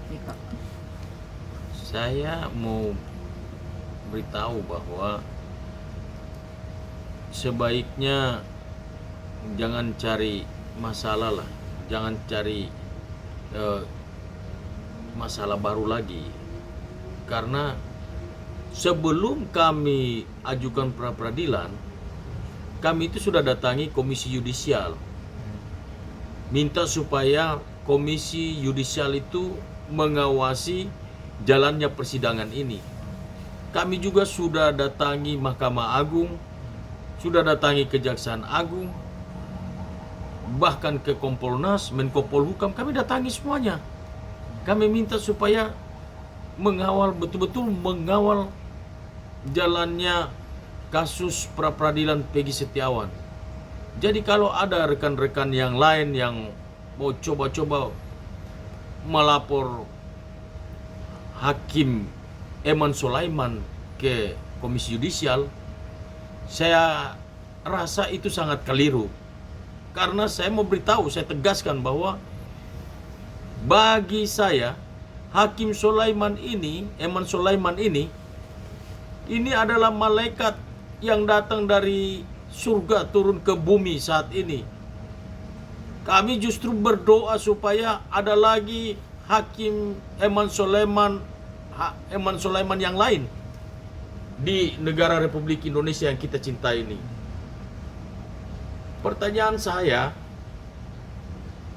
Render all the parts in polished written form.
nih Kak? Saya mau beritahu bahwa sebaiknya jangan cari masalah lah, jangan cari eh, masalah baru lagi. Karena sebelum kami ajukan pra peradilan, kami itu sudah datangi komisi yudisial, minta supaya komisi yudisial itu mengawasi jalannya persidangan ini. Kami juga sudah datangi Mahkamah Agung, sudah datangi Kejaksaan Agung, bahkan ke Kompolnas, Menko Polhukam, kami datangi semuanya. Kami minta supaya mengawal, betul-betul mengawal jalannya kasus pra peradilan Peggy Setiawan. Jadi kalau ada rekan-rekan yang lain yang mau coba-coba melapor Hakim Eman Sulaiman ke Komisi Yudisial, saya rasa itu sangat keliru. Karena saya mau beritahu, saya tegaskan bahwa bagi saya Hakim Sulaiman ini, Eman Sulaiman ini adalah malaikat yang datang dari surga turun ke bumi saat ini. Kami justru berdoa supaya ada lagi Hakim Eman Sulaiman yang lain di negara Republik Indonesia yang kita cintai ini. Pertanyaan saya,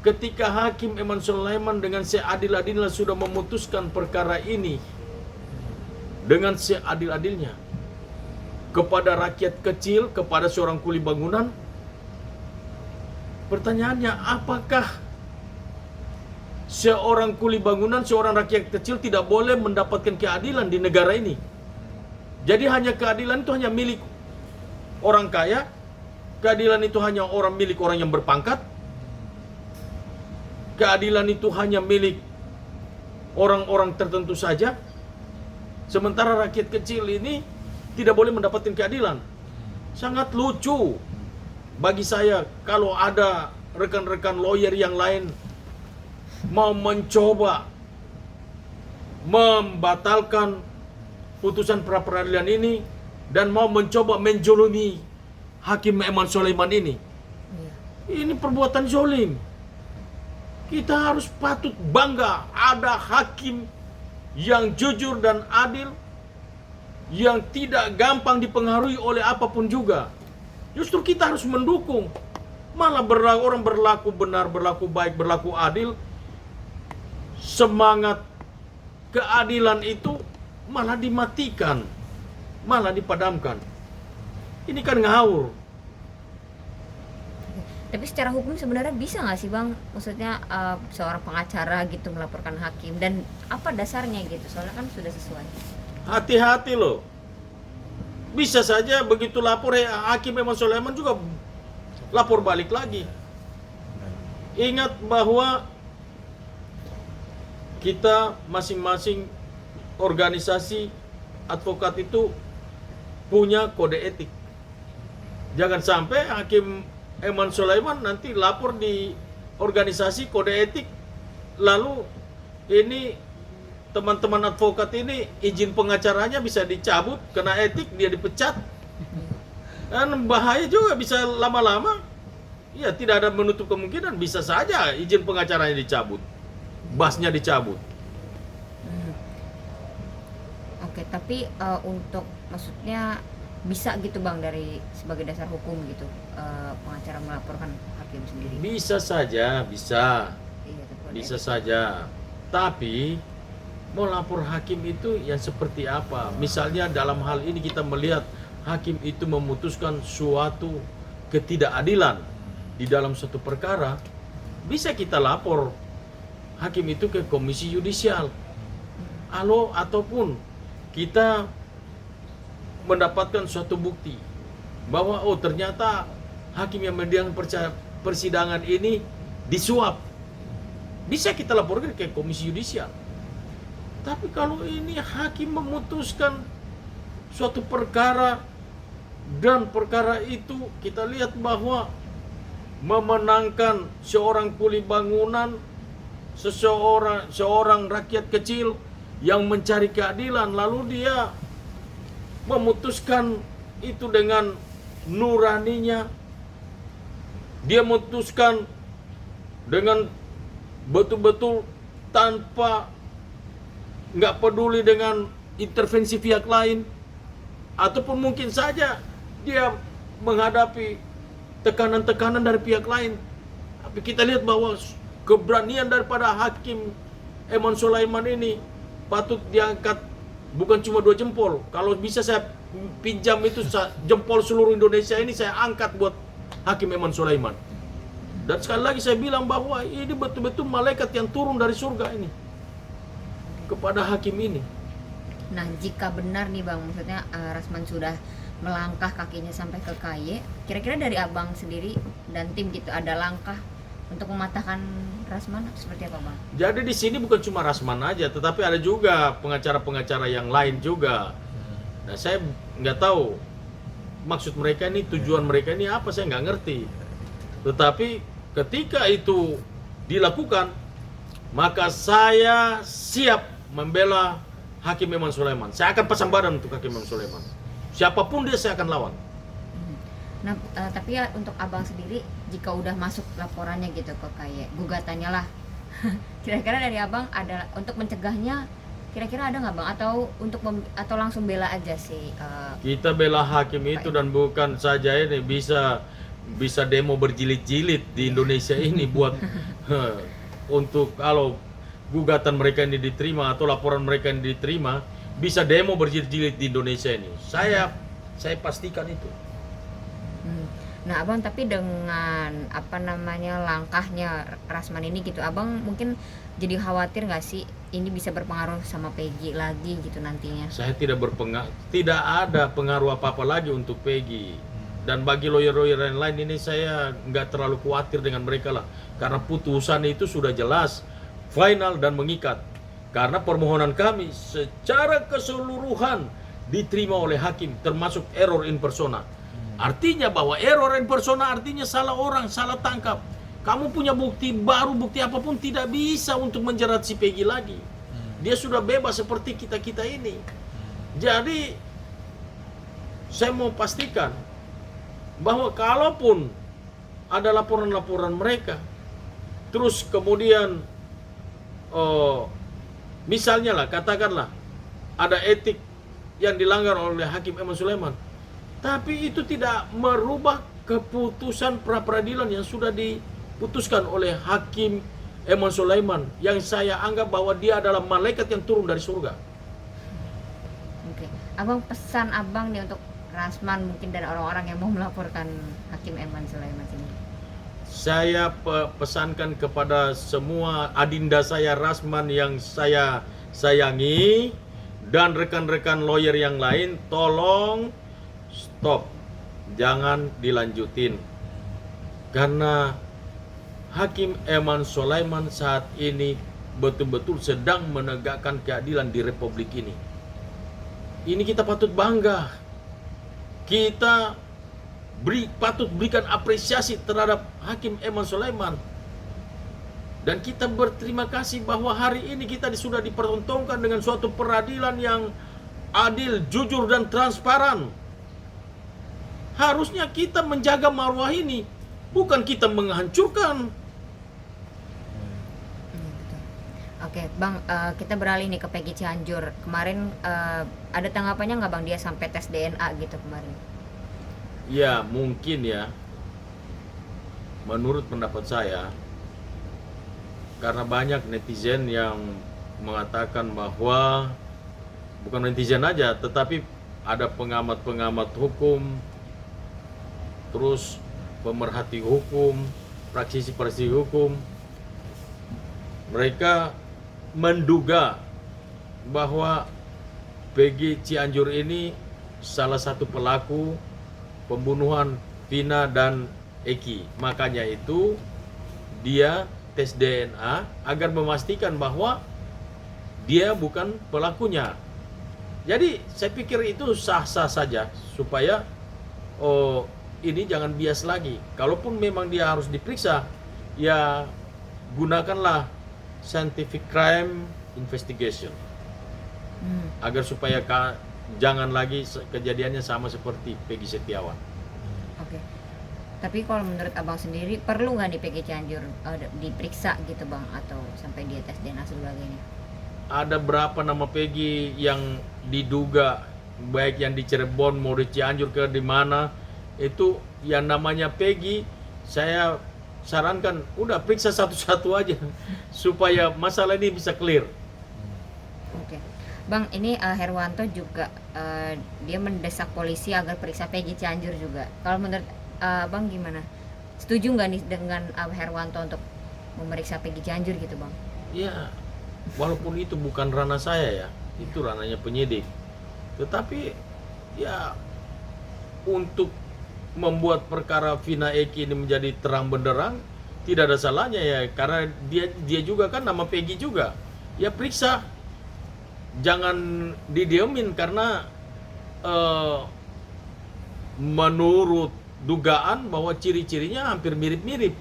ketika Hakim Eman Sulaiman dengan seadil-adilnya sudah memutuskan perkara ini dengan seadil-adilnya kepada rakyat kecil, kepada seorang kuli bangunan, pertanyaannya, apakah seorang kuli bangunan, seorang rakyat kecil tidak boleh mendapatkan keadilan di negara ini? Jadi hanya keadilan itu hanya milik orang kaya, keadilan itu hanya milik orang yang berpangkat, keadilan itu hanya milik orang-orang tertentu saja, sementara rakyat kecil ini tidak boleh mendapatkan keadilan. Sangat lucu bagi saya kalau ada rekan-rekan lawyer yang lain mau mencoba membatalkan putusan pra peradilan ini dan mau mencoba menjolimi Hakim Eman Sulaiman ini. Ini perbuatan zolim. Kita harus patut bangga ada hakim yang jujur dan adil, yang tidak gampang dipengaruhi oleh apapun juga. Justru kita harus mendukung. Malah orang berlaku benar, berlaku baik, berlaku adil, semangat keadilan itu malah dimatikan, malah dipadamkan. Ini kan ngawur. Tapi secara hukum sebenarnya bisa nggak sih Bang? Maksudnya seorang pengacara gitu melaporkan hakim, dan apa dasarnya gitu? Soalnya kan sudah sesuai. Hati-hati loh. Bisa saja begitu lapor Hakim Eman Sulaiman juga lapor balik lagi. Ingat bahwa kita masing-masing organisasi advokat itu punya kode etik. Jangan sampai Hakim Eman Sulaiman nanti lapor di organisasi kode etik, lalu ini teman-teman advokat ini izin pengacaranya bisa dicabut, kena etik, dia dipecat. Dan bahaya juga, bisa lama-lama ya tidak ada menutup kemungkinan bisa saja izin pengacaranya dicabut, basnya dicabut. Oke, tapi untuk maksudnya bisa gitu Bang dari sebagai dasar hukum gitu, pengacara melaporkan hakim sendiri? Bisa saja, bisa. Iya, tetap ada Bisa etik. saja. Tapi mau lapor hakim itu yang seperti apa? Misalnya dalam hal ini kita melihat hakim itu memutuskan suatu ketidakadilan di dalam suatu perkara, bisa kita lapor hakim itu ke komisi yudisial. Ataupun kita mendapatkan suatu bukti bahwa ternyata hakim yang mendiang persidangan ini disuap, bisa kita laporkan ke komisi yudisial. Tapi kalau ini hakim memutuskan suatu perkara dan perkara itu kita lihat bahwa memenangkan seorang kuli bangunan, seorang rakyat kecil yang mencari keadilan, lalu dia memutuskan itu dengan nuraninya. Dia memutuskan dengan betul-betul tanpa nggak peduli dengan intervensi pihak lain, ataupun mungkin saja dia menghadapi tekanan-tekanan dari pihak lain. Tapi kita lihat bahwa keberanian daripada Hakim Eman Sulaiman ini patut diangkat, bukan cuma 2 jempol. Kalau bisa saya pinjam itu jempol seluruh Indonesia ini saya angkat buat Hakim Eman Sulaiman. Dan sekali lagi saya bilang bahwa ini betul-betul malaikat yang turun dari surga ini kepada hakim ini. Nah, jika benar nih Bang, maksudnya Rasman sudah melangkah kakinya sampai ke KY, kira-kira dari Abang sendiri dan tim gitu ada langkah untuk mematahkan Rasman seperti apa Bang? Jadi di sini bukan cuma Rasman aja, tetapi ada juga pengacara-pengacara yang lain juga. Nah, saya nggak tahu maksud mereka ini, tujuan mereka ini apa, saya nggak ngerti. Tetapi ketika itu dilakukan, maka saya siap membela Hakim Eman Sulaiman. Saya akan pasang badan untuk Hakim Eman Sulaiman. Siapapun dia saya akan lawan. Nah, tapi ya untuk Abang sendiri, jika udah masuk laporannya gitu ke KY, gugatannya lah. Kira-kira dari Abang ada untuk mencegahnya, kira-kira ada nggak Bang? Atau untuk atau langsung bela aja sih? Kita bela hakim itu, dan bukan saja ini bisa demo berjilid-jilid di Indonesia ini buat untuk kalau gugatan mereka ini diterima atau laporan mereka ini diterima, bisa demo berjilid-jilid di Indonesia ini. Saya pastikan itu. Nah Abang, tapi dengan apa namanya langkahnya Rasman ini gitu, Abang mungkin jadi khawatir nggak sih ini bisa berpengaruh sama Peggy lagi gitu nantinya? Saya tidak ada pengaruh apa-apa lagi untuk Peggy. Dan bagi lawyer-lawyer yang lain ini saya nggak terlalu khawatir dengan mereka lah, karena putusan itu sudah jelas, final dan mengikat. Karena permohonan kami secara keseluruhan diterima oleh hakim, termasuk error in persona. Artinya bahwa error in persona artinya salah orang, salah tangkap. Kamu punya bukti baru, bukti apapun tidak bisa untuk menjerat si Peggy lagi. Dia sudah bebas seperti kita-kita ini. Jadi saya mau pastikan bahwa kalaupun ada laporan-laporan mereka, terus kemudian misalnya lah, katakanlah ada etik yang dilanggar oleh Hakim Eman Sulaiman, tapi itu tidak merubah keputusan pra-peradilan yang sudah diputuskan oleh Hakim Eman Sulaiman, yang saya anggap bahwa dia adalah malaikat yang turun dari surga. Oke. Abang, pesan Abang nih untuk Rasman mungkin dan orang-orang yang mau melaporkan Hakim Eman Sulaiman ini. Saya pesankan kepada semua adinda saya Rasman yang saya sayangi dan rekan-rekan lawyer yang lain, tolong stop, jangan dilanjutin. Karena Hakim Eman Sulaiman saat ini betul-betul sedang menegakkan keadilan di Republik ini. Ini kita patut bangga. Kita patut berikan apresiasi terhadap Hakim Eman Sulaiman. Dan kita berterima kasih bahwa hari ini kita sudah dipertontonkan dengan suatu peradilan yang adil, jujur, dan transparan. Harusnya kita menjaga marwah ini, bukan kita menghancurkan. Oke Bang, kita beralih nih ke Peggy Cianjur. Kemarin ada tanggapannya nggak Bang, dia sampai tes DNA gitu kemarin? Ya mungkin ya, menurut pendapat saya, karena banyak netizen yang mengatakan bahwa, bukan netizen aja, tetapi ada pengamat-pengamat hukum, terus pemerhati hukum, praktisi-praktisi hukum, mereka menduga bahwa Peggy Cianjur ini salah satu pelaku pembunuhan Vina dan Eki. Makanya itu dia tes DNA agar memastikan bahwa dia bukan pelakunya. Jadi saya pikir itu sah-sah saja, supaya ini jangan bias lagi. Kalaupun memang dia harus diperiksa, ya gunakanlah scientific crime investigation, agar supaya jangan lagi kejadiannya sama seperti Peggy Setiawan. Oke. Tapi kalau menurut abang sendiri perlu nggak di Peggy Cianjur diperiksa gitu bang, atau sampai dia tes DNA sebagainya? Ada berapa nama Peggy yang diduga, baik yang di Cirebon mau di Cianjur ke di mana, itu yang namanya Peggy, saya sarankan udah periksa satu-satu aja supaya masalah ini bisa clear. Oke. Bang, ini Herwanto juga dia mendesak polisi agar periksa Peggy Cianjur juga. Kalau menurut Bang gimana? Setuju nggak nih dengan Herwanto untuk memeriksa Peggy Cianjur gitu bang? Ya, walaupun itu bukan ranah saya ya, itu ranahnya penyidik. Tetapi ya untuk membuat perkara Vina Eki ini menjadi terang benderang, tidak ada salahnya ya, karena dia juga kan nama Peggy juga. Ya periksa, jangan didiemin karena menurut dugaan bahwa ciri-cirinya hampir mirip-mirip.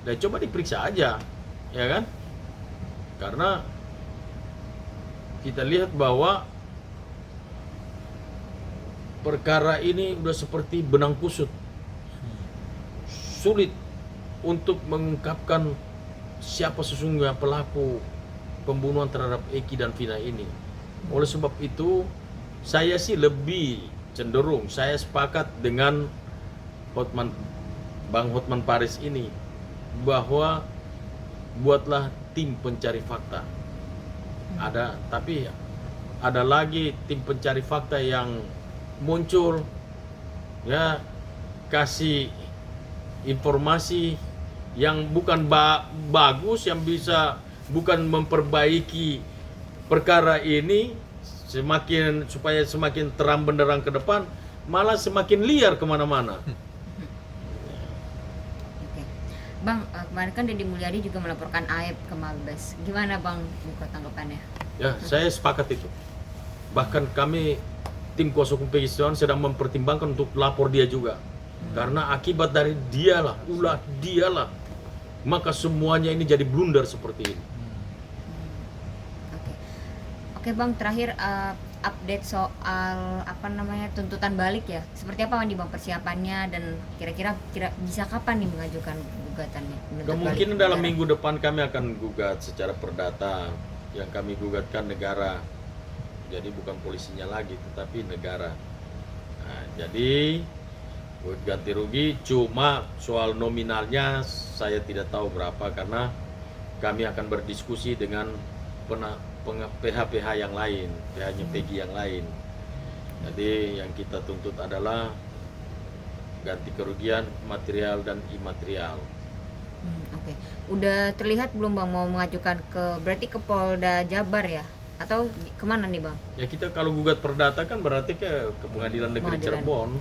Dan coba diperiksa aja, ya kan? Karena kita lihat bahwa perkara ini udah seperti benang kusut. Sulit untuk mengungkapkan siapa sesungguhnya pelaku pembunuhan terhadap Eki dan Vina ini. Oleh sebab itu, saya sih lebih cenderung, saya sepakat dengan Bang Hotman Paris ini, bahwa buatlah tim pencari fakta. Tapi ada lagi tim pencari fakta yang muncul, ya, kasih informasi yang bukan bagus, yang bisa bukan memperbaiki perkara ini supaya semakin terang benderang ke depan, malah semakin liar kemana-mana. Bang, kemarin kan Deddy Mulyadi juga melaporkan Aib ke Mabes. Gimana Bang buka tanggapannya? Ya, saya sepakat itu. Bahkan kami tim kuasa hukum Peggy Setiawan sedang mempertimbangkan untuk lapor dia juga. Karena akibat dari dialah, maka semuanya ini jadi blunder seperti ini. Oke Bang, terakhir update soal tuntutan balik ya. Seperti apa nih Bang persiapannya, dan kira-kira bisa kapan nih mengajukan gugatannya? Kemungkinan dalam minggu depan kami akan gugat secara perdata. Yang kami gugatkan negara, jadi bukan polisinya lagi tetapi negara. Nah, jadi buat ganti rugi, cuma soal nominalnya saya tidak tahu berapa, karena kami akan berdiskusi dengan PH-PH yang lain, PH-nya Peggy yang lain. Jadi yang kita tuntut adalah ganti kerugian material dan imaterial. Oke. Udah terlihat belum Bang mau mengajukan berarti ke Polda Jabar ya? Atau kemana nih Bang? Ya kita kalau gugat perdata kan berarti ke Pengadilan Negeri Cirebon.